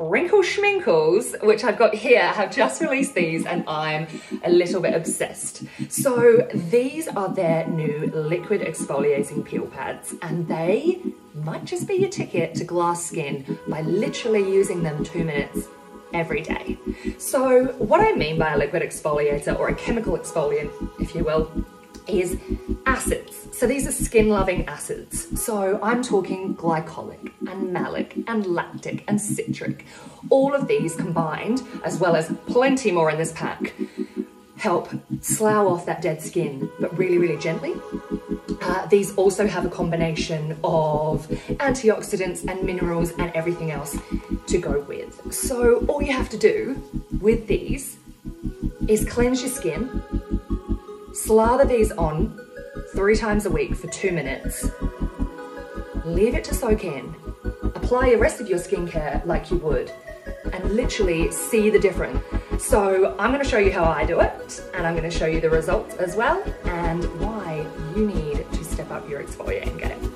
Wrinkles Schminkles, which I've got here, have just released these and I'm a little bit obsessed. So these are their new liquid exfoliating peel pads, and they might just be your ticket to glass skin by literally using them 2 minutes every day. So what I mean by a liquid exfoliator, or a chemical exfoliant, if you will, is acids. So these are skin-loving acids. So I'm talking glycolic and malic and lactic and citric. All of these combined, as well as plenty more in this pack, help slough off that dead skin, but really, really gently. These also have a combination of antioxidants and minerals and everything else to go with. So all you have to do with these is cleanse your skin, slather these on 3 times a week for 2 minutes, leave it to soak in, apply the rest of your skincare like you would, and literally see the difference. So I'm going to show you how I do it, and I'm going to show you the results as well, and why you need to step up your exfoliating game.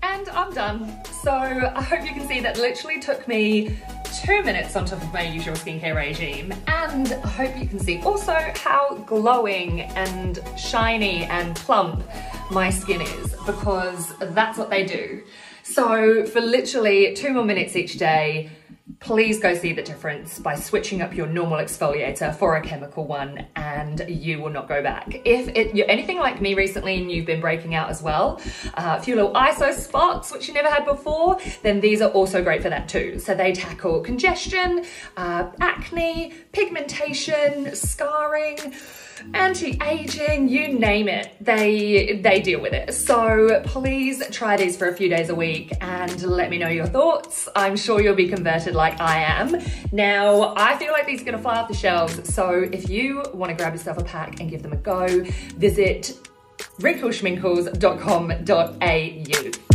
And I'm done. So I hope you can see that literally took me 2 minutes on top of my usual skincare regime, and I hope you can see also how glowing and shiny and plump my skin is, because that's what they do. So for literally 2 more minutes each day, please go see the difference by switching up your normal exfoliator for a chemical one, and you will not go back. If you're anything like me recently and you've been breaking out as well, a few little ISO spots which you never had before, then these are also great for that too. So they tackle congestion, acne, pigmentation, scarring, anti-aging, you name it, they deal with it. So please try these for a few days a week and let me know your thoughts. I'm sure you'll be converted like I am. Now, I feel like these are gonna fly off the shelves, so if you wanna grab yourself a pack and give them a go, visit wrinkleschminkles.com.au.